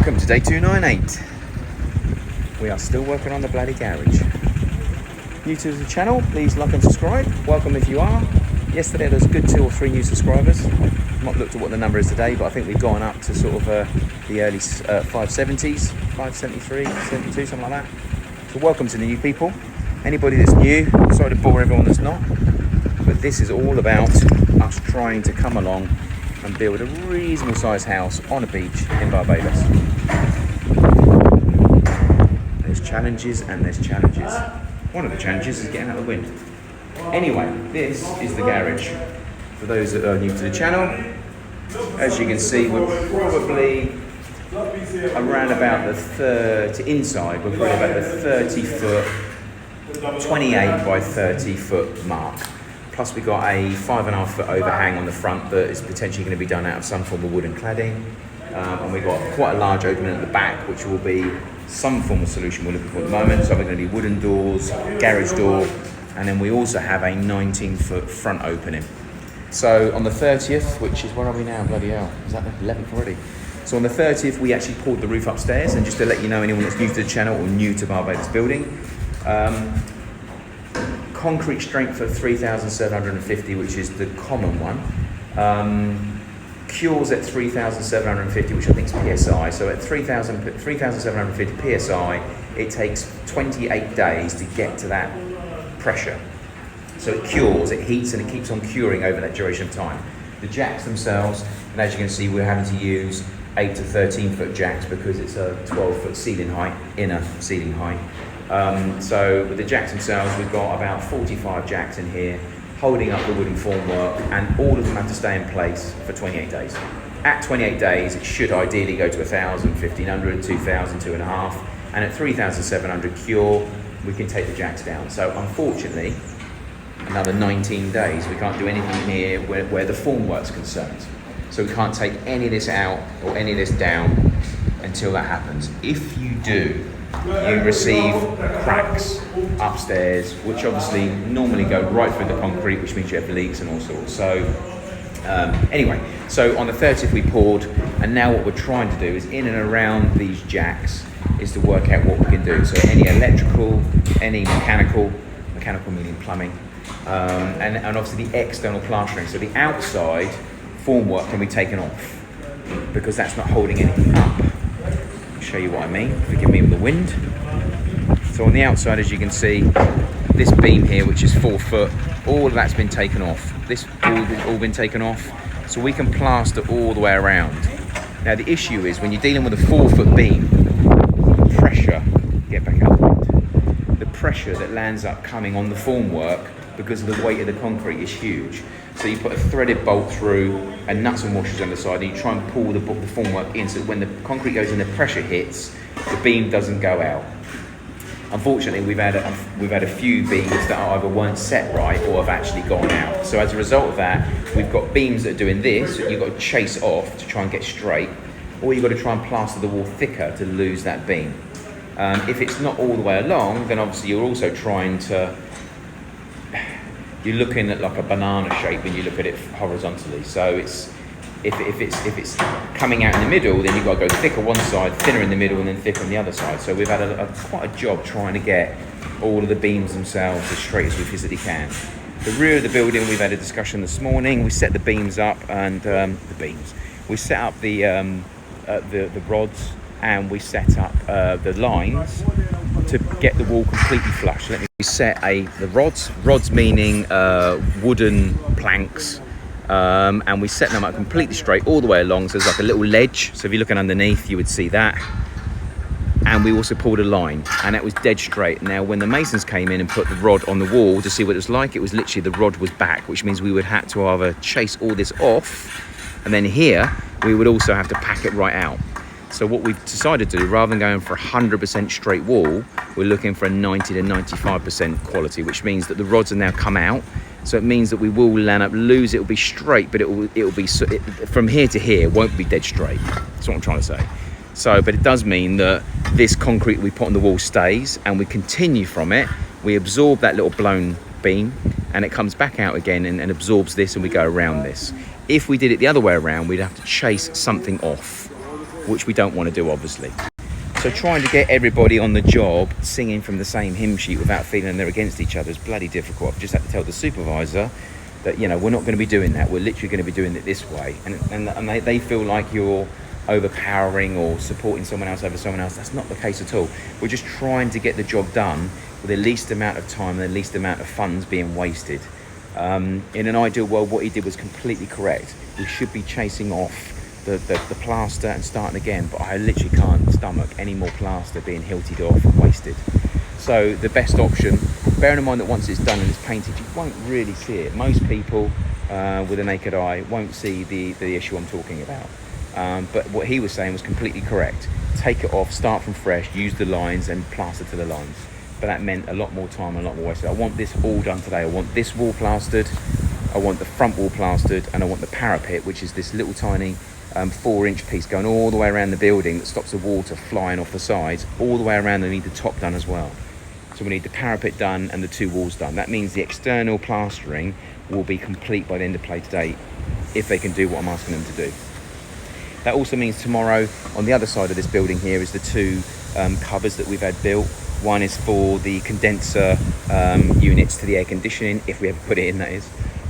Welcome to day 298. We are still working on the bloody garage. New to the channel, please like and subscribe. Welcome if you are. Yesterday there was a good 2 or 3 new subscribers. I've not looked at what the number is today, but I think we've gone up to sort of the early 570s, 573, 72, something like that. So welcome to the new people. Anybody that's new, sorry to bore everyone that's not, but this is all about us trying to come along and build a reasonable sized house on a beach in Barbados. There's challenges and there's challenges. One of the challenges is getting out of the wind. Anyway, this is the garage. For those that are new to the channel, as you can see, we're probably around about the 30, inside, we're probably about the 30 foot, 28 by 30 foot mark. Plus we've got a 5.5 foot overhang on the front that is potentially going to be done out of some form of wooden cladding. And we've got quite a large opening at the back, which will be some form of solution we're looking for at the moment. So we're going to be wooden doors, garage door, and then we also have a 19 foot front opening. So on the 30th, which is, where are we now? Bloody hell, is that the 11th already? So on the 30th, we actually poured the roof upstairs, and just to let you know, anyone that's new to the channel or new to Barbados building, concrete strength of 3,750, which is the common one. Cures at 3,750, which I think is PSI. So at 3,750 PSI, it takes 28 days to get to that pressure. So it cures, it heats, and it keeps on curing over that duration of time. The jacks themselves, and as you can see, we're having to use 8 to 13 foot jacks because it's a 12 foot ceiling height, inner ceiling height. So with the jacks themselves, we've got about 45 jacks in here holding up the wooden formwork, and all of them have to stay in place for 28 days. At 28 days, it should ideally go to 1,000, 1,500, 2,000, 2.5, and at 3,700 cure, we can take the jacks down. So unfortunately, another 19 days, we can't do anything here where the formwork's concerned. So we can't take any of this out or any of this down until that happens. If you do, you receive cracks upstairs, which obviously normally go right through the concrete, which means you have leaks and all sorts. So anyway, so on the 30th we poured, and now what we're trying to do is in and around these jacks is to work out what we can do. So any electrical, any mechanical meaning plumbing, and obviously the external plastering. So the outside formwork can be taken off because that's not holding anything up. Show you what I mean, forgive me with the wind. So on the outside, as you can see, this beam here, which is 4 foot, all of that's been taken off. This all been taken off, so we can plaster all the way around. Now the issue is when you're dealing with a 4 foot beam, the pressure, get back out the wind, the pressure that lands up coming on the formwork because of the weight of the concrete is huge. So you put a threaded bolt through and nuts and washers on the side, and you try and pull the formwork in so that when the concrete goes in, the pressure hits, the beam doesn't go out. Unfortunately, we've had a few beams that either weren't set right or have actually gone out. So as a result of that, we've got beams that are doing this that you've got to chase off to try and get straight, or you've got to try and plaster the wall thicker to lose that beam. If it's not all the way along, then obviously you're also trying to, you're looking at like a banana shape when you look at it horizontally. So it's if it's coming out in the middle, then you've got to go thicker one side, thinner in the middle, and then thicker on the other side. So we've had quite a job trying to get all of the beams themselves as straight as we physically can. The rear of the building, we've had a discussion this morning. We set the beams up, and we set up the rods, and we set up the lines to get the wall completely flush. Let me set the rods meaning wooden planks, and we set them up completely straight all the way along. So there's like a little ledge. So if you're looking underneath, you would see that. And we also pulled a line, and that was dead straight. Now, when the masons came in and put the rod on the wall to see what it was like, it was literally the rod was back, which means we would have to either chase all this off, and then here we would also have to pack it right out. So what we've decided to do, rather than going for 100% straight wall, we're looking for a 90 to 95% quality, which means that the rods are now come out. So it means that we will land up loose. It will be straight, but it will be from here to here won't be dead straight. That's what I'm trying to say. So, but it does mean that this concrete we put on the wall stays, and we continue from it. We absorb that little blown beam, and it comes back out again and absorbs this, and we go around this. If we did it the other way around, we'd have to chase something off. which we don't want to do, obviously. So trying to get everybody on the job singing from the same hymn sheet without feeling they're against each other is bloody difficult. I've just had to tell the supervisor that, you know, we're not going to be doing that. We're literally going to be doing it this way. And they feel like you're overpowering or supporting someone else over someone else. That's not the case at all. We're just trying to get the job done with the least amount of time and the least amount of funds being wasted. In an ideal world, what he did was completely correct. We should be chasing off the plaster and starting again, but I literally can't stomach any more plaster being hilted off and wasted. So the best option, bearing in mind that once it's done and it's painted, you won't really see it. Most people with a naked eye won't see the issue I'm talking about. But what he was saying was completely correct. Take it off, start from fresh, use the lines and plaster to the lines. But that meant a lot more time and a lot more wasted. I want this all done today. I want this wall plastered, I want the front wall plastered, and I want the parapet, which is this little tiny 4-inch piece going all the way around the building that stops the water flying off the sides, all the way around. I need the top done as well. So we need the parapet done and the 2 walls done. That means the external plastering will be complete by the end of play today, if they can do what I'm asking them to do. That also means tomorrow, on the other side of this building here, is the 2 cupboards that we've had built. One is for the condenser units to the air conditioning, if we ever put it in, that is.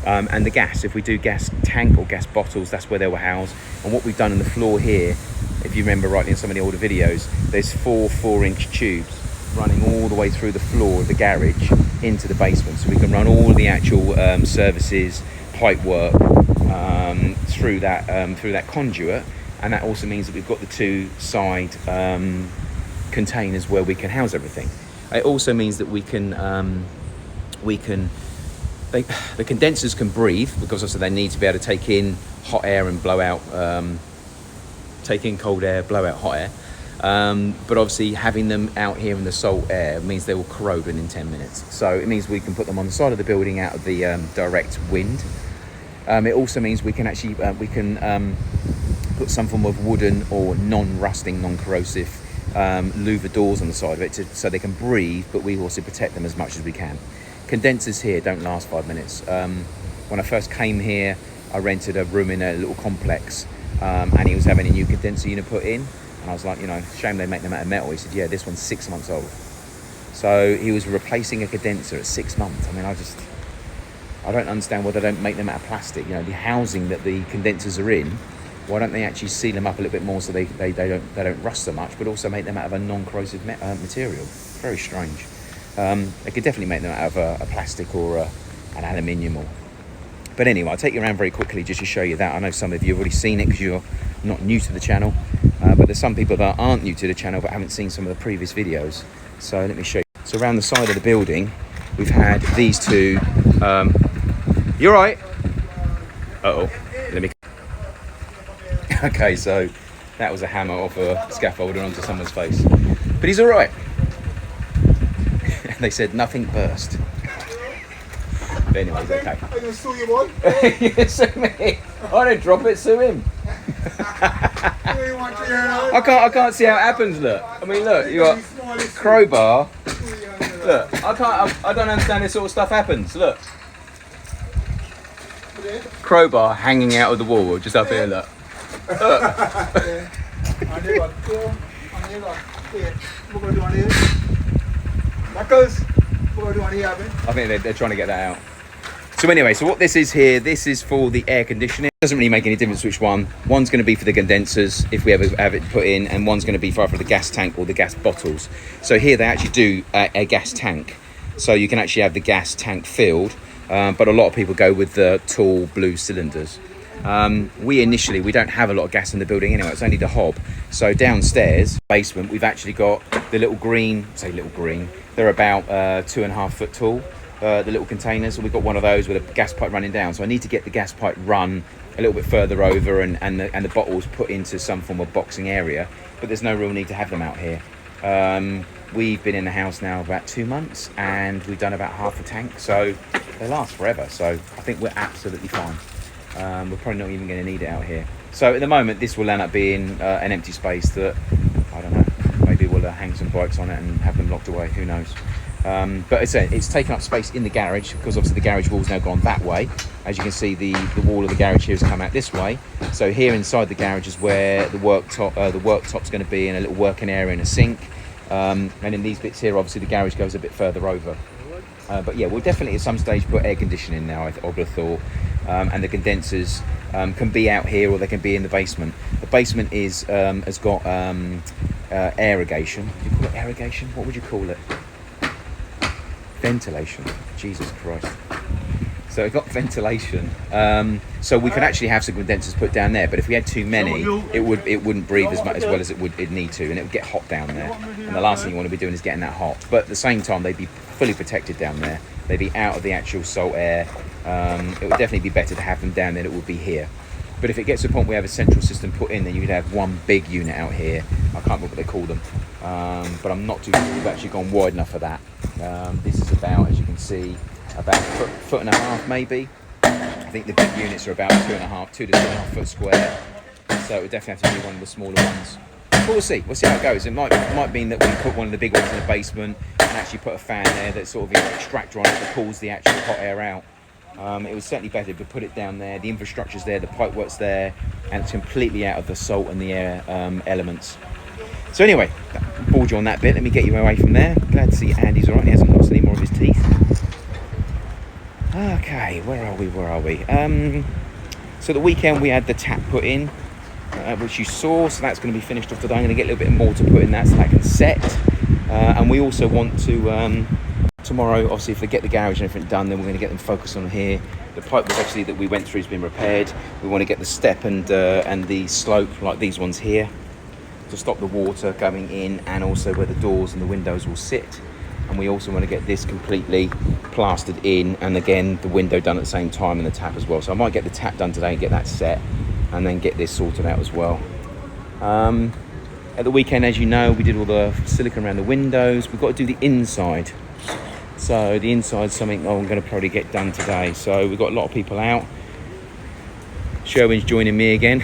And the gas, if we do gas tank or gas bottles, that's where they were housed. And what we've done on the floor here, if you remember rightly in some of the older videos, there's 4-inch tubes running all the way through the floor of the garage into the basement. So we can run all the actual services, pipe work through that conduit. And that also means that we've got the 2 side containers where we can house everything. It also means that the condensers can breathe, because also they need to be able to take in hot air and blow out, take in cold air, blow out hot air. But obviously having them out here in the salt air means they will corrode within 10 minutes. So it means we can put them on the side of the building out of the direct wind. It also means we can actually put some form of wooden or non-rusting, non-corrosive louver doors on the side of it so they can breathe, but we also protect them as much as we can. Condensers here don't last 5 minutes. When I first came here, I rented a room in a little complex, and he was having a new condenser unit put in, and I was like, you know, shame they make them out of metal. He said, yeah, this one's 6 months old. So he was replacing a condenser at 6 months. I mean, I don't understand why they don't make them out of plastic. You know, the housing that the condensers are in, why don't they actually seal them up a little bit more so they don't rust so much, but also make them out of a non-corrosive material? Very strange. They could definitely make them out of a plastic or an aluminium. But anyway, I'll take you around very quickly just to show you that. I know some of you have already seen it because you're not new to the channel, but there's some people that aren't new to the channel but haven't seen some of the previous videos. So let me show you. So around the side of the building, we've had these 2. You're right. Uh-oh. Let me. Okay, so that was a hammer off a scaffolding onto someone's face. But he's all right. They said nothing burst. But anyways, okay. Are you going to sue you, boy? Yeah, sue me. I don't drop it, sue him. I can't see how it happens, look. I mean, look, you got crowbar. Look, I don't understand this sort of stuff happens, look. Crowbar hanging out of the wall, just up here, look. I think they're trying to get that out. So anyway, so what this is here, this is for the air conditioning. It doesn't really make any difference which one. One's going to be for the condensers, if we ever have it put in, and one's going to be for the gas tank or the gas bottles. So here they actually do a gas tank. So you can actually have the gas tank filled, but a lot of people go with the tall blue cylinders. We don't have a lot of gas in the building anyway, it's only the hob. So downstairs, basement, we've actually got the little green, they're about 2.5 foot tall, the little containers. So we've got one of those with a gas pipe running down. So I need to get the gas pipe run a little bit further over and the bottles put into some form of boxing area, but there's no real need to have them out here. We've been in the house now about 2 months and we've done about half a tank, so they last forever. So I think we're absolutely fine. We're probably not even going to need it out here. So at the moment, this will end up being an empty space that, I don't know, maybe we'll hang some bikes on it and have them locked away, who knows. But it's taken up space in the garage, because obviously the garage wall's now gone that way. As you can see, the wall of the garage here has come out this way. So here inside the garage is where the worktop's going to be, and a little working area and a sink. And in these bits here, obviously the garage goes a bit further over. But yeah, we'll definitely at some stage put air conditioning now, I would have thought. And the condensers can be out here, or they can be in the basement. The basement has got aerogation. Do you call it aerogation? What would you call it? Ventilation. Jesus Christ. So we've got ventilation. So we could actually have some condensers put down there, but if we had too many, it wouldn't breathe as well as it'd need to, and it would get hot down there. And the last thing you want to be doing is getting that hot. But at the same time, they'd be fully protected down there. They'd be out of the actual salt air. It would definitely be better to have them down than it would be here. But if it gets to the point we have a central system put in, then you could have one big unit out here. I can't remember what they call them, but I'm not too sure we've actually gone wide enough for that. This is about, as you can see, about a foot and a half maybe. I think the big units are about 2 to 2.5 foot square. So it would definitely have to be one of the smaller ones. But we'll see how it goes. It might mean that we put one of the big ones in the basement and actually put a fan there that's sort of an extractor on it that pulls the actual hot air out. It was certainly better to put it down there. The infrastructure's there, the pipe work's there, and it's completely out of the salt and the air elements. So anyway, bored you on that bit. Let me get you away from there. Glad to see Andy's all right. He hasn't lost any more of his teeth. Okay, where are we? So the weekend we had the tap put in, which you saw. So that's going to be finished off today. I'm going to get a little bit more to put in that so that can set. And we also want to... tomorrow, obviously, if they get the garage and everything done, then we're going to get them focused on here. The pipe was actually that we went through has been repaired. We want to get the step and the slope, like these ones here, to stop the water going in, and also where the doors and the windows will sit. And we also want to get this completely plastered in, and again the window done at the same time, and the tap as well. So I might get the tap done today and get that set, and then get this sorted out as well. At the weekend, as you know, we did all the silicone around the windows. We've got to do the inside. So the inside's something I'm going to probably get done today. So we've got a lot of people out. Sherwin's joining me again.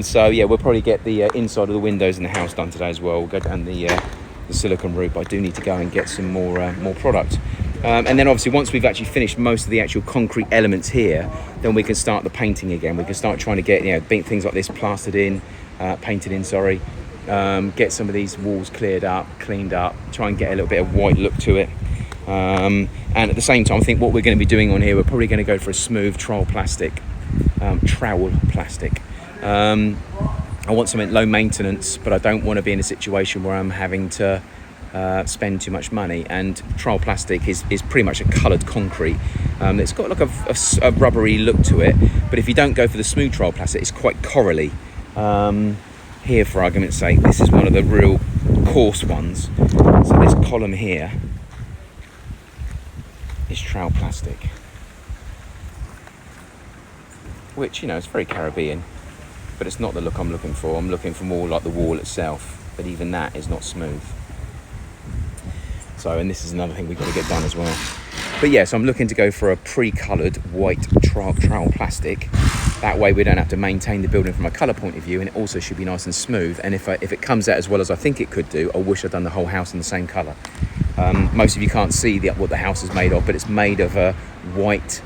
So yeah, we'll probably get the inside of the windows in the house done today as well. We'll go down the silicone route, but I do need to go and get some more product. And then obviously once we've actually finished most of the actual concrete elements here, then we can start the painting again. We can start trying to get things like this plastered in, painted in, sorry. Get some of these walls cleaned up, try and get a little bit of white look to it. And at the same time, I think what we're going to be doing on here, we're probably going to go for a smooth trowel plastic. I want something low maintenance, but I don't want to be in a situation where I'm having to spend too much money. And trowel plastic is pretty much a coloured concrete. It's got like a rubbery look to it, but if you don't go for the smooth trowel plastic, it's quite corally. Here, for argument's sake, this is one of the real coarse ones. So this column here is trowel plastic, which, it's very Caribbean, but it's not the look I'm looking for. I'm looking for more like the wall itself, but even that is not smooth. So, and this is another thing we've got to get done as well. But yeah, so I'm looking to go for a pre-coloured white trowel plastic. That way we don't have to maintain the building from a colour point of view, and it also should be nice and smooth. And if it comes out as well as I think it could do, I wish I'd done the whole house in the same colour. Most of you can't see what the house is made of, but it's made of a white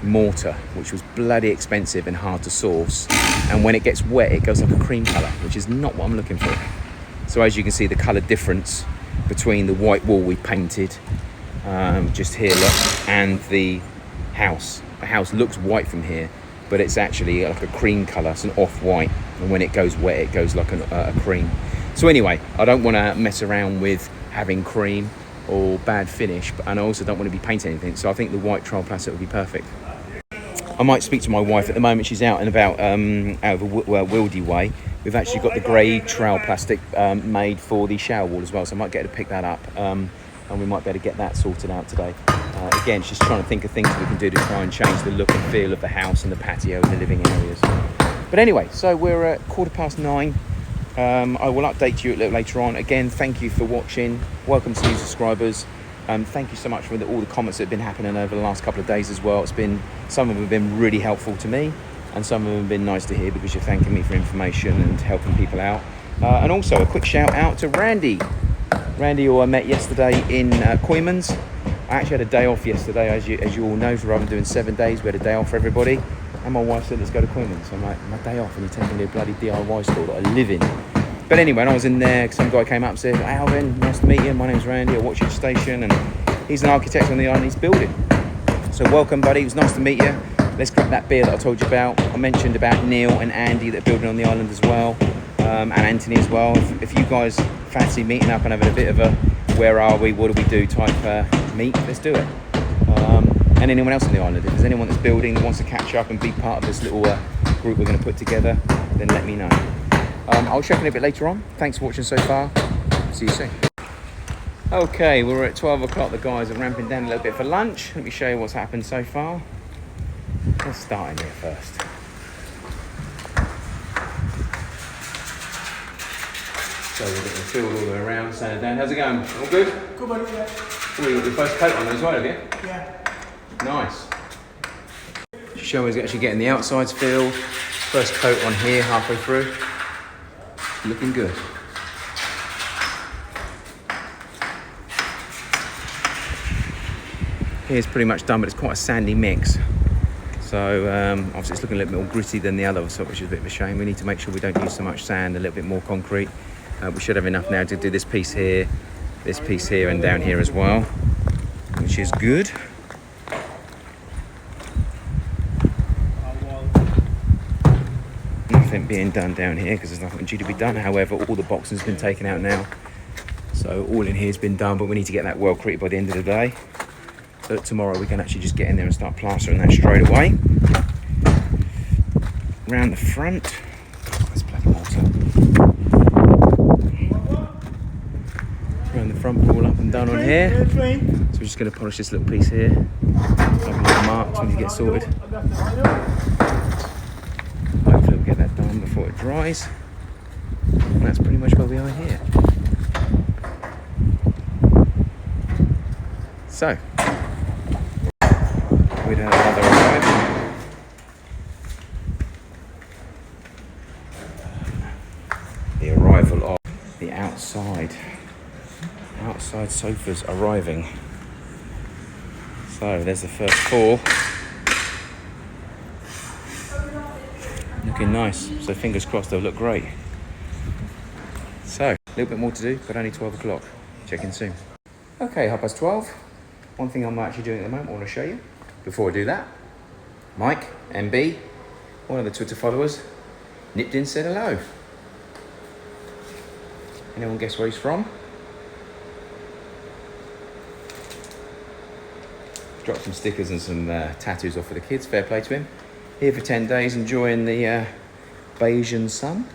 mortar, which was bloody expensive and hard to source. And when it gets wet, it goes like a cream colour, which is not what I'm looking for. So as you can see, the colour difference between the white wall we painted, just here, look, and the house. The house looks white from here, but it's actually like a cream colour. It's an off-white, and when it goes wet, it goes like a cream. So anyway, I don't want to mess around with having cream or bad finish, and I also don't want to be painting anything. So I think the white trowel plastic would be perfect. I might speak to my wife. At the moment, she's out and about, out of a Wildy way. We've actually got the grey trowel plastic made for the shower wall as well, so I might get her to pick that up, and we might be able to get that sorted out today. Again, she's trying to think of things we can do to try and change the look and feel of the house and the patio and the living areas. But anyway, so we're at 9:15. I will update you a little later on. Again, thank you for watching. Welcome to new subscribers. Thank you so much for all the comments that have been happening over the last couple of days as well. Some of them have been really helpful to me, and some of them have been nice to hear because you're thanking me for information and helping people out. And also a quick shout out to Randy. Randy, who I met yesterday in Coymans. I actually had a day off yesterday, as you all know, so rather than doing 7 days, we had a day off for everybody. And my wife said, let's go to Coymans. So I'm like, my day off, and you're taking me to a bloody DIY store that I live in. But anyway, when I was in there, some guy came up and said, Alvin, nice to meet you. My name's Randy. I watch your station, and he's an architect on the island. He's building. So welcome, buddy. It was nice to meet you. Let's grab that beer that I told you about. I mentioned about Neil and Andy that are building on the island as well, and Anthony as well. If you guys fancy meeting up and having a bit of a where are we, what do we do type meet, let's do it. And anyone else on the island, if there's anyone that's building that wants to catch up and be part of this little group we're going to put together, then let me know. I'll check in a bit later on. Thanks for watching so far. See you soon. Okay, we're at 12 o'clock. The guys are ramping down a little bit for lunch. Let me show you what's happened so far. Let's start in here first. So we're getting filled all the way around, sand down. How's it going? All good? Good, buddy, yeah. Oh, you got your first coat on as well, have you? Yeah. Nice. Show us actually getting the outsides filled. First coat on here, halfway through. Looking good. Here's pretty much done, but it's quite a sandy mix. So obviously it's looking a little bit more gritty than the other, which is a bit of a shame. We need to make sure we don't use so much sand, a little bit more concrete. We should have enough now to do this piece here, and down here as well, which is good. Nothing being done down here because there's nothing due to be done. However, all the boxing has been taken out now. So all in here has been done, but we need to get that well created by the end of the day. So that tomorrow we can actually just get in there and start plastering that straight away. Round the front. There's bloody water. Round the front, we're all up and done on here. So we're just going to polish this little piece here. Have a little marks when you get sorted. Hopefully we'll get that done before it dries. And that's pretty much where we are here. So, we'd have another arrival. The arrival of the outside sofas arriving. So there's the first 4. Looking nice. So fingers crossed they'll look great. So a little bit more to do, but only 12 o'clock. Check in soon. Okay, 12:30. One thing I'm actually doing at the moment I want to show you. Before I do that, Mike, MB, one of the Twitter followers, nipped in and said hello. Anyone guess where he's from? Dropped some stickers and some tattoos off for the kids. Fair play to him. Here for 10 days, enjoying the Bayesian sun.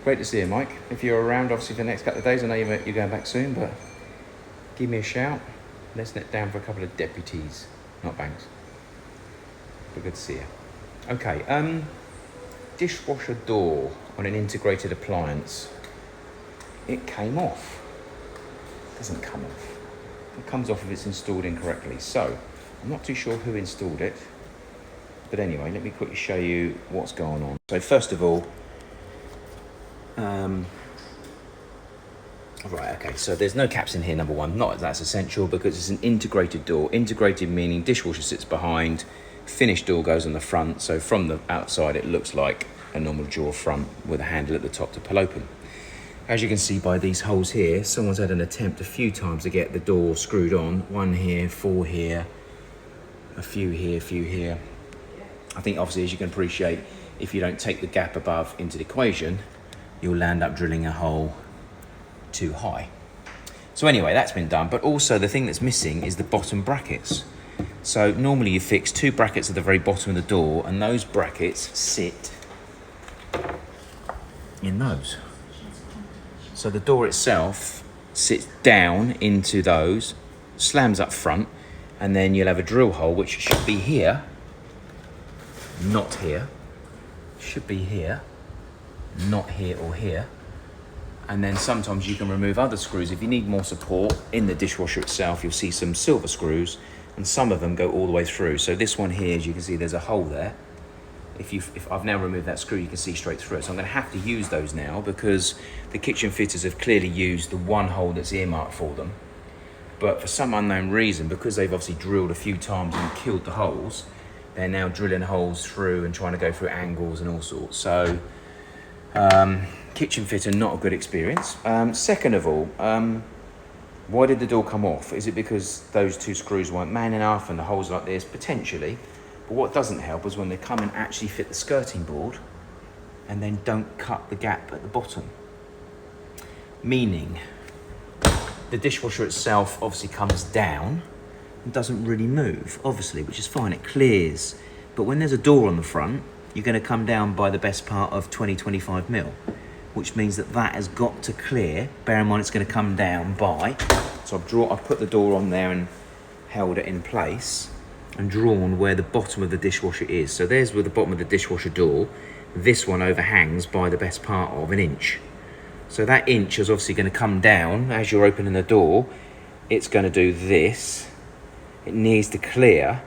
Great to see you, Mike. If you're around, obviously, for the next couple of days, I know you're going back soon, but give me a shout. Let's net down for a couple of deputies, not banks. But good to see you. Okay, dishwasher door on an integrated appliance. It came off. It doesn't come off. It comes off if it's installed incorrectly. So, I'm not too sure who installed it. But anyway, let me quickly show you what's going on. So first of all, right, okay, so there's no caps in here, number one. Not that's essential because it's an integrated door. Integrated meaning dishwasher sits behind, finished door goes on the front. So from the outside, it looks like a normal drawer front with a handle at the top to pull open. As you can see by these holes here, someone's had an attempt a few times to get the door screwed on. 1 here, 4 here, a few here, a few here. I think obviously, as you can appreciate, if you don't take the gap above into the equation, you'll land up drilling a hole too high. So anyway, that's been done, but also the thing that's missing is the bottom brackets. So normally you fix 2 brackets at the very bottom of the door, and those brackets sit in those. So the door itself sits down into those, slams up front, and then you'll have a drill hole which should be here, not here, should be here, not here or here. And then sometimes you can remove other screws. If you need more support in the dishwasher itself, you'll see some silver screws, and some of them go all the way through. So this one here, as you can see, there's a hole there if I've now removed that screw, you can see straight through it. So I'm going to have to use those now because the kitchen fitters have clearly used the one hole that's earmarked for them. But for some unknown reason, because they've obviously drilled a few times and killed the holes, they're now drilling holes through and trying to go through angles and all sorts. So kitchen fitter, not a good experience. Second of all, why did the door come off? Is it because those two screws weren't man enough and the holes like this? Potentially. But what doesn't help is when they come and actually fit the skirting board and then don't cut the gap at the bottom. Meaning, the dishwasher itself obviously comes down and doesn't really move, obviously, which is fine, it clears. But when there's a door on the front, you're going to come down by the best part of 20-25 mil, which means that has got to clear. Bear in mind it's going to come down by, so I've put the door on there and held it in place and drawn where the bottom of the dishwasher is. So there's where the bottom of the dishwasher door. This one overhangs by the best part of an inch. So that inch is obviously going to come down as you're opening the door. It's going to do this. It needs to clear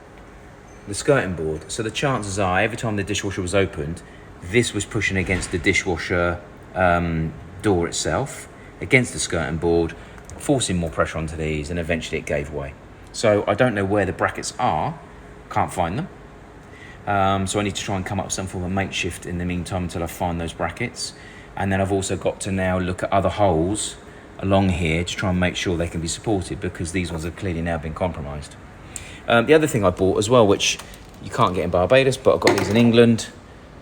the skirting board. So the chances are, every time the dishwasher was opened, this was pushing against the dishwasher door itself, against the skirting board, forcing more pressure onto these, and eventually it gave way. So I don't know where the brackets are, can't find them. So I need to try and come up with some form of makeshift in the meantime until I find those brackets. And then I've also got to now look at other holes along here to try and make sure they can be supported, because these ones have clearly now been compromised. The other thing I bought as well, which you can't get in Barbados, but I've got these in England,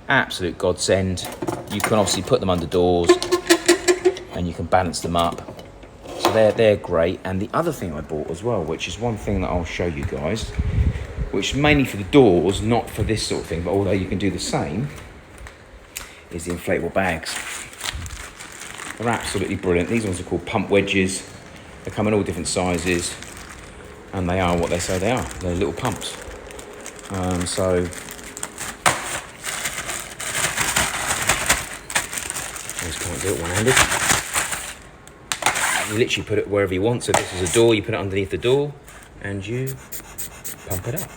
absolute godsend. You can obviously put them under doors and you can balance them up. So they're great. And the other thing I bought as well, which is one thing that I'll show you guys, which is mainly for the doors, not for this sort of thing, but although you can do the same, is the inflatable bags. They're absolutely brilliant. These ones are called pump wedges. They come in all different sizes, and they are what they say they are. They're little pumps. So I just can't do it one-handed. You literally put it wherever you want. So this is a door, you put it underneath the door, and you pump it up.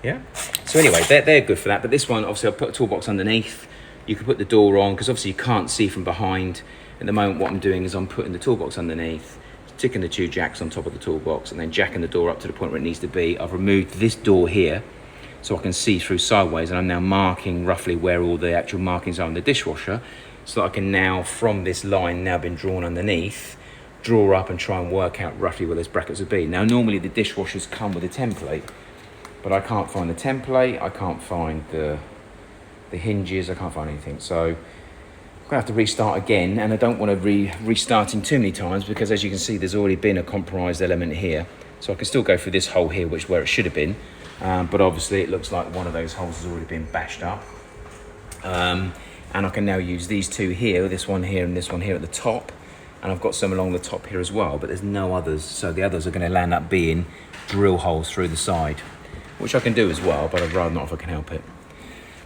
Yeah. So anyway, they're good for that. But this one, obviously, I've put a toolbox underneath. You can put the door on, because obviously you can't see from behind. At the moment, what I'm doing is I'm putting the toolbox underneath, sticking the two jacks on top of the toolbox, and then jacking the door up to the point where it needs to be. I've removed this door here, so I can see through sideways, and I'm now marking roughly where all the actual markings are on the dishwasher, so that I can now, from this line now been drawn underneath, draw up and try and work out roughly where those brackets would be. Now, normally the dishwashers come with a template, but I can't find the template, I can't find the hinges, I can't find anything. So I'm gonna have to restart again, and I don't want to restarting too many times, because as you can see, there's already been a compromised element here. So I can still go through this hole here, which is where it should have been, but obviously it looks like one of those holes has already been bashed up. And I can now use these two here, this one here and this one here at the top, and I've got some along the top here as well, but there's no others, so the others are going to land up being drill holes through the side, which I can do as well, but I'd rather not if I can help it.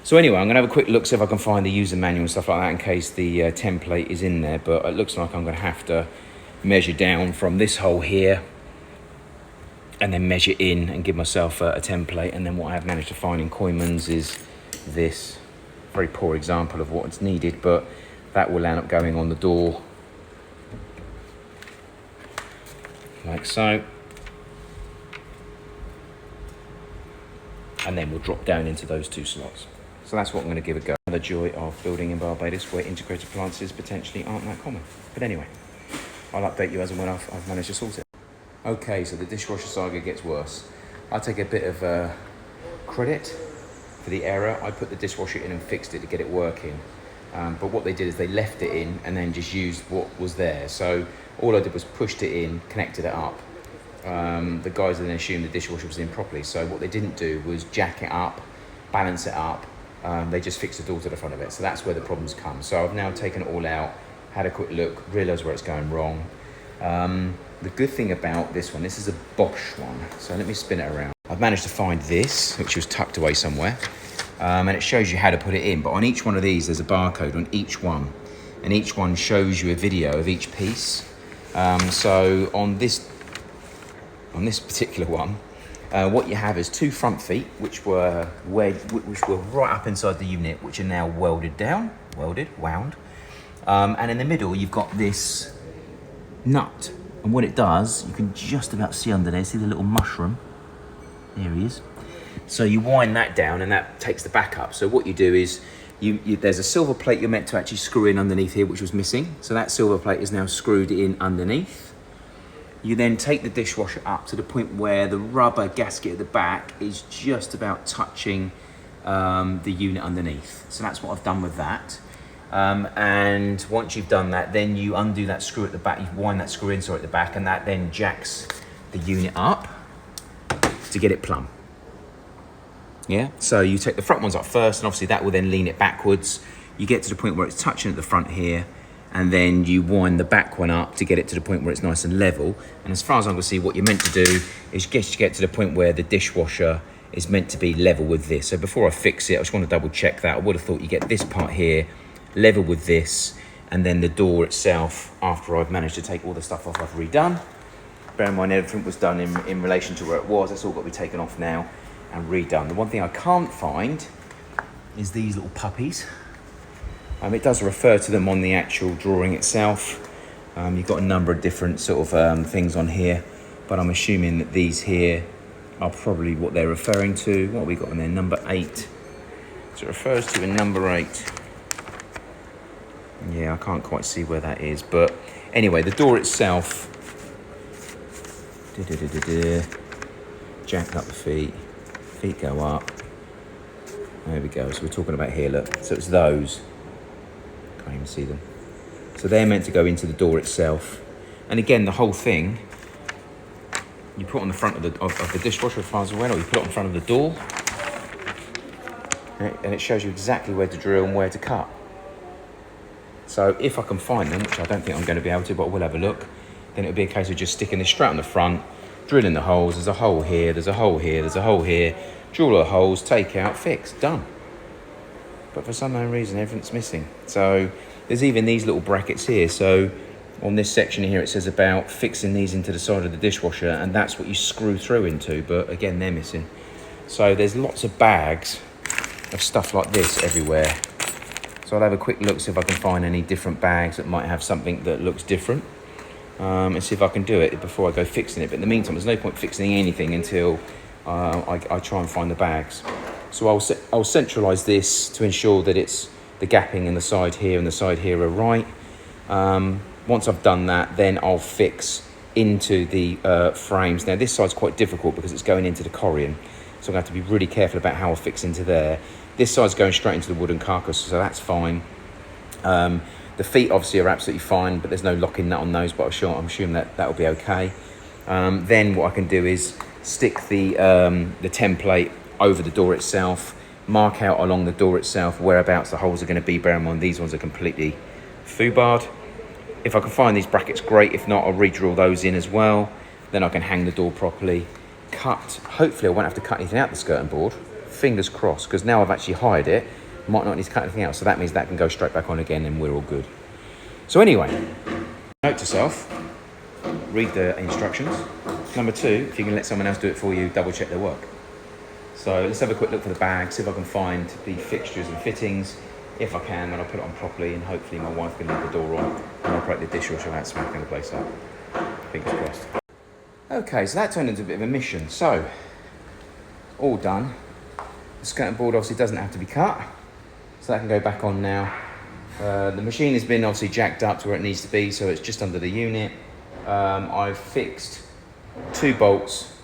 So anyway, I'm going to have a quick look, see if I can find the user manual and stuff like that in case the template is in there, but it looks like I'm going to have to measure down from this hole here and then measure in and give myself a template. And then what I have managed to find in Koymans is this very poor example of what's needed, but that will end up going on the door like so. And then we'll drop down into those two slots. So that's what I'm going to give a go. The joy of building in Barbados, where integrated appliances potentially aren't that common. But anyway, I'll update you as and when I've managed to sort it. Okay, so the dishwasher saga gets worse. I take a bit of credit for the error. I put the dishwasher in and fixed it to get it working. But what they did is they left it in and then just used what was there. So all I did was pushed it in, connected it up. The guys then assumed the dishwasher was in properly. So what they didn't do was jack it up, balance it up. They just fixed the door to the front of it. So that's where the problems come. So I've now taken it all out, had a quick look, realised where it's going wrong. The good thing about this one, this is a Bosch one. So let me spin it around. I've managed to find this, which was tucked away somewhere. And it shows you how to put it in. But on each one of these, there's a barcode on each one. And each one shows you a video of each piece. So on this particular one, what you have is 2 front feet, which were right up inside the unit, which are now welded down, wound. And in the middle, you've got this nut. And what it does, you can just about see under there, see the little mushroom? There he is. So you wind that down and that takes the back up. So what you do is, there's a silver plate you're meant to actually screw in underneath here, which was missing. So that silver plate is now screwed in underneath. You then take the dishwasher up to the point where the rubber gasket at the back is just about touching the unit underneath. So that's what I've done with that. And once you've done that, then you undo that screw at the back, you wind that screw in, at the back, and that then jacks the unit up to get it plumb. Yeah, so you take the front ones up first, and obviously that will then lean it backwards. You get to the point where it's touching at the front here, and then you wind the back one up to get it to the point where it's nice and level. And as far as I can see, what you're meant to do is just get to the point where the dishwasher is meant to be level with this. So before I fix it, I just want to double check that. I would have thought you get this part here level with this, and then the door itself, after I've managed to take all the stuff off, I've redone. Bear in mind, everything was done in relation to where it was. That's all got to be taken off now and redone. The one thing I can't find is these little puppies. It does refer to them on the actual drawing itself. You've got a number of different sort of things on here, but I'm assuming that these here are probably what they're referring to. What have we got on there? Number 8. So it refers to a number 8. Yeah, I can't quite see where that is, but anyway, the door itself, jack up the feet go up. There we go. So we're talking about here, look. So it's those. Can't even see them. So they're meant to go into the door itself. And again, the whole thing, you put on the front of the dishwasher as far as well, or you put it on front of the door, and it shows you exactly where to drill and where to cut. So if I can find them, which I don't think I'm going to be able to, but I will have a look, then it'll be a case of just sticking this straight on the front, drilling the holes. There's a hole here, there's a hole here, there's a hole here. Drill all the holes, take out, fix, done. But for some unknown reason, everything's missing. So there's even these little brackets here. So on this section here, it says about fixing these into the side of the dishwasher, and that's what you screw through into, but again, they're missing. So there's lots of bags of stuff like this everywhere. So I'll have a quick look, see if I can find any different bags that might have something that looks different, and see if I can do it before I go fixing it. But in the meantime, there's no point fixing anything until I try and find the bags. So I'll centralise this to ensure that it's the gapping in the side here and the side here are right. Once I've done that, then I'll fix into the frames. Now this side's quite difficult because it's going into the corian, so I'm going to have to be really careful about how I fix into there. This side's going straight into the wooden carcass, so that's fine. The feet obviously are absolutely fine, but there's no locking nut on those, but I'm assuming that'll be okay. Then what I can do is stick the template over the door itself, mark out along the door itself whereabouts the holes are going to be. Bear in mind, these ones are completely foobarred. If I can find these brackets, great. If not, I'll re-drill those in as well. Then I can hang the door properly. Cut. Hopefully I won't have to cut anything out the skirting board. Fingers crossed, because now I've actually hired it, might not need to cut anything out. So that means that can go straight back on again and we're all good. So anyway, note to self, read the instructions. Number 2, if you can let someone else do it for you, double check their work. So let's have a quick look for the bag, see if I can find the fixtures and fittings. If I can, then I'll put it on properly, and hopefully my wife can leave the door on and operate the dishwasher without smacking the place up. Fingers crossed. Okay, so that turned into a bit of a mission. So, all done. The skirting board obviously doesn't have to be cut, so that can go back on now. The machine has been obviously jacked up to where it needs to be, so it's just under the unit. I've fixed 2 bolts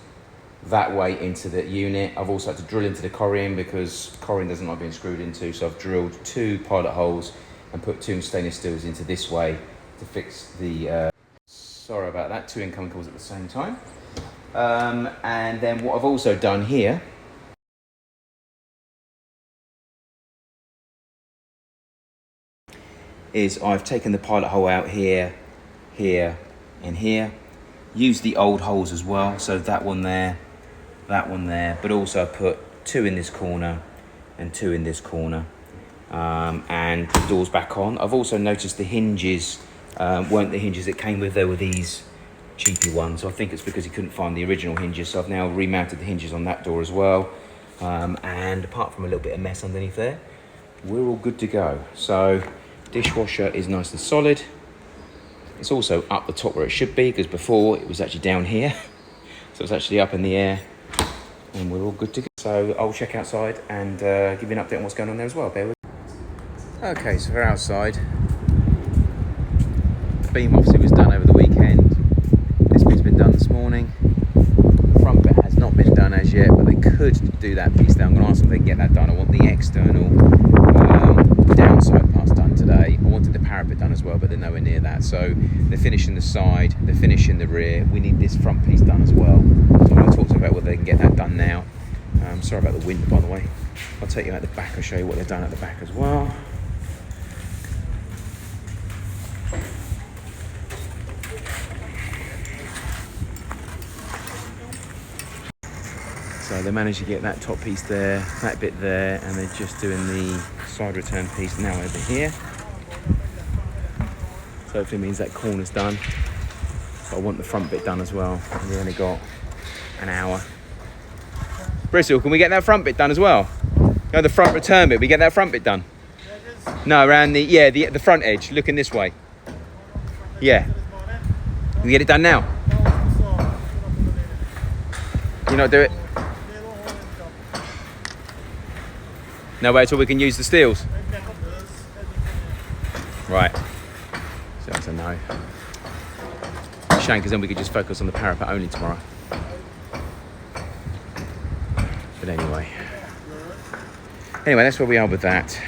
that way into the unit. I've also had to drill into the corian because corian doesn't like being screwed into, so I've drilled 2 pilot holes and put 2 stainless steels into this way to fix the sorry about that, 2 incoming calls at the same time. And then what I've also done here is I've taken the pilot hole out here, here and here. Used the old holes as well, so that one there, but also I put 2 in this corner and 2 in this corner, and the door's back on. I've also noticed the hinges weren't the hinges that came with. There were these cheapy one. So I think it's because he couldn't find the original hinges. So I've now remounted the hinges on that door as well. And apart from a little bit of mess underneath there, we're all good to go. So dishwasher is nice and solid. It's also up the top where it should be, because before it was actually down here. So it's actually up in the air, and we're all good to go. So I'll check outside and give you an update on what's going on there as well. Bear with me. Okay, so we're outside. The beam obviously was done over the weekend. This bit's been done this morning. The front bit has not been done as yet, but they could do that piece there. I'm going to ask them if they can get that done. I want the external downside parts done today. I wanted the parapet done as well, but they're nowhere near that. So they're finishing the side, they're finishing the rear. We need this front piece done as well. So I'm going to talk to them about whether they can get that done now. Sorry about the wind, by the way. I'll take you out the back and show you what they've done at the back as well. So they managed to get that top piece there, that bit there, and they're just doing the side return piece now over here. So hopefully means that corner's done. But I want the front bit done as well. And we only got an hour. Bristol, can we get that front bit done as well? No, the front return bit, we get that front bit done? No, around the front edge, looking this way. Yeah. Can we get it done now? You not do it? No way at all we can use the steels? Right. So that's a no. Shame, because then we could just focus on the parapet only tomorrow. But anyway, that's where we are with that.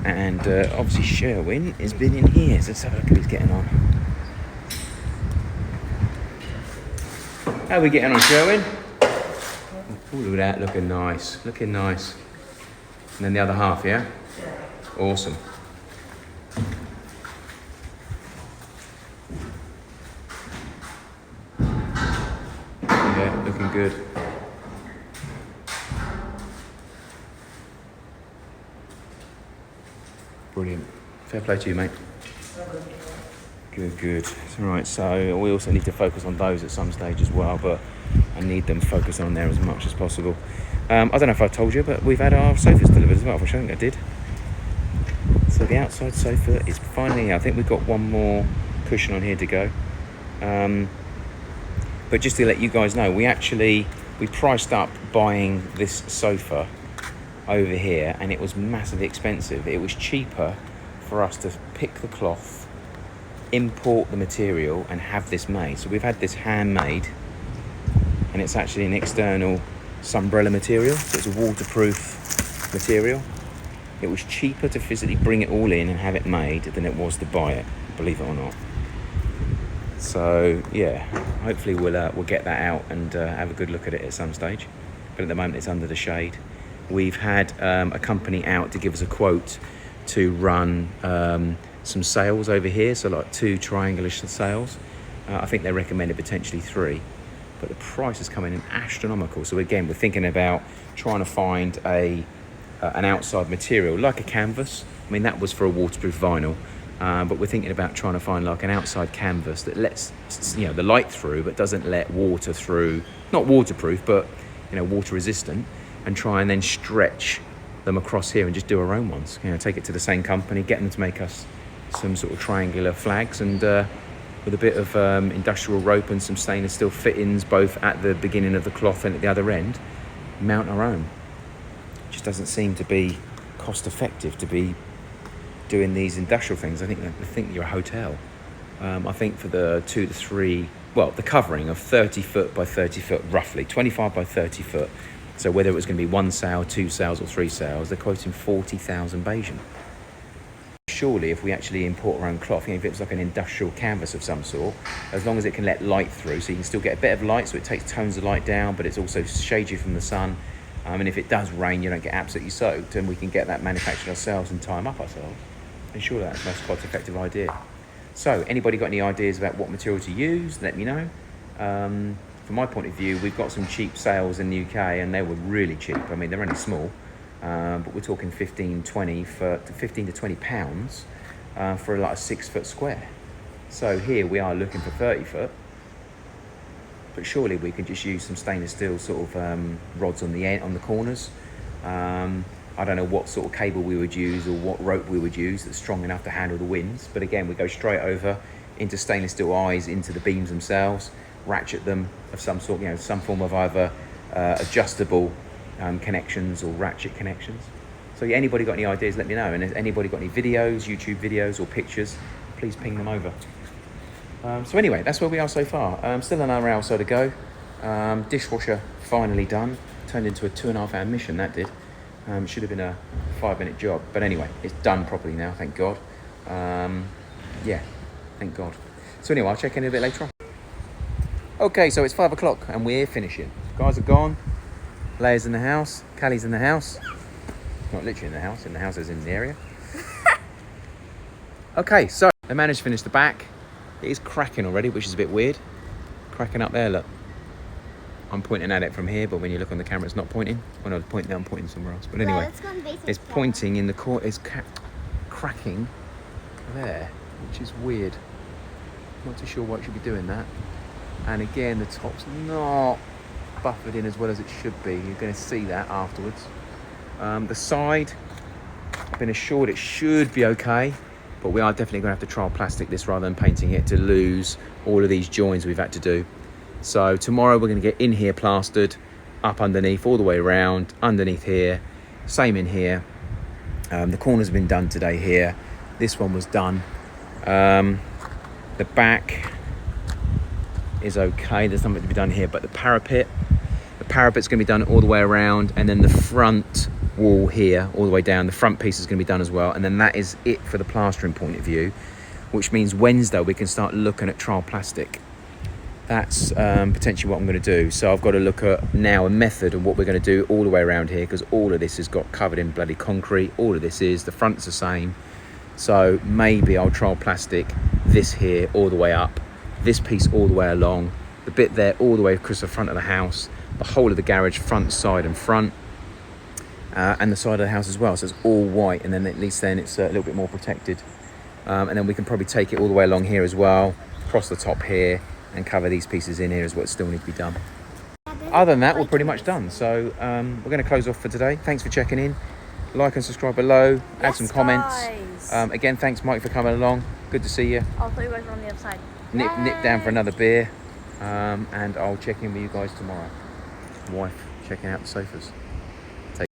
And obviously Sherwin has been in here, so let's have a look at who's getting on. How are we getting on, Sherwin? Oh, look at that, looking nice, looking nice. And then the other half, yeah? Awesome. Yeah, looking good. Brilliant. Fair play to you, mate. Good. Right, so we also need to focus on those at some stage as well, but I need them focused on there as much as possible. I don't know if I told you, but we've had our sofas delivered as well, which I think I did. So the outside sofa is finally here. I think we've got one more cushion on here to go. But just to let you guys know, we priced up buying this sofa over here, and it was massively expensive. It was cheaper for us to pick the cloth, import the material, and have this made. So we've had this handmade, and it's actually an external sunbrella material, so it's a waterproof material. It was cheaper to physically bring it all in and have it made than it was to buy it, believe it or not. So yeah, hopefully we'll get that out and have a good look at it at some stage. But at the moment it's under the shade. We've had a company out to give us a quote to run some sails over here, so like 2 triangular sails. I think they recommended potentially 3, but the price is coming in astronomical. So again, we're thinking about trying to find an outside material like a canvas. I mean, that was for a waterproof vinyl, but we're thinking about trying to find like an outside canvas that lets the light through, but doesn't let water through. Not waterproof, but water resistant, and try and then stretch them across here and just do our own ones. Take it to the same company, get them to make us some sort of triangular flags, and with a bit of industrial rope and some stainless steel fittings both at the beginning of the cloth and at the other end, mount our own. It just doesn't seem to be cost effective to be doing these industrial things. I think you're a hotel. I think for the 2 to 3, the covering of 30 foot by 30 foot, roughly 25 by 30 foot. So whether it was going to be 1 sail, 2 sails or 3 sails, they're quoting 40,000 Bayesian. Surely if we actually import our own cloth, if it was like an industrial canvas of some sort, as long as it can let light through, so you can still get a bit of light, so it takes tones of light down, but it's also shades you from the sun. And if it does rain, you don't get absolutely soaked, and we can get that manufactured ourselves and tie them up ourselves. And surely that's a quite effective idea. So anybody got any ideas about what material to use, let me know. From my point of view, we've got some cheap sails in the UK, and they were really cheap. I mean, they're only small, but we're talking 15 to 20 pounds for like a 6 foot square. So here we are looking for 30 foot, but surely we could just use some stainless steel sort of rods on the end, on the corners. I don't know what sort of cable we would use or what rope we would use that's strong enough to handle the winds. But again, we go straight over into stainless steel eyes, into the beams themselves, ratchet them of some sort, some form of either adjustable connections or ratchet connections. So yeah, anybody got any ideas, let me know. And if anybody got any videos, YouTube videos or pictures, please ping them over. So anyway, that's where we are so far. Still another hour or so to go. Dishwasher finally done. Turned into a 2.5 hour mission, that did. Should have been a 5-minute job. But anyway, it's done properly now, thank God. Yeah, thank God. So anyway, I'll check in a bit later on. Okay, so it's 5 o'clock and we're finishing. Guys are gone. Leia's in the house. Callie's in the house. Not literally in the house as in the area. Okay, so they managed to finish the back. It is cracking already, which is a bit weird. Cracking up there, look. I'm pointing at it from here, but when you look on the camera, it's not pointing. When I'm pointing somewhere else. But anyway, it's pointing in the corner. It's cracking there, which is weird. Not too sure why it should be doing that. And again, the top's not buffered in as well as it should be. You're going to see that afterwards. The side, I've been assured it should be okay, but we are definitely going to have to trial plastic this rather than painting it to lose all of these joins we've had to do. So tomorrow we're going to get in here plastered, up underneath, all the way around, underneath here, same in here. The corners have been done today here. This one was done. The back is okay, there's something to be done here, but the parapet's going to be done all the way around, and then the front wall here all the way down, the front piece is going to be done as well, and then that is it for the plastering point of view, which means Wednesday we can start looking at trial plastic. That's potentially what I'm going to do. So I've got to look at now a method of what we're going to do all the way around here, because all of this has got covered in bloody concrete. All of this is, the front's the same. So maybe I'll trial plastic this here all the way up, this piece all the way along, the bit there all the way across the front of the house, the whole of the garage, front, side and front, and the side of the house as well. So it's all white, and then at least then it's a little bit more protected. And then we can probably take it all the way along here as well, across the top here, and cover these pieces in here as what still need to be done. Other than that, we're pretty much done. So we're going to close off for today. Thanks for checking in. Like and subscribe below. Add some comments. Again, thanks Mike for coming along. Good to see you. I'll throw you guys on the other side. Nip down for another beer. And I'll check in with you guys tomorrow. Wife checking out the sofas.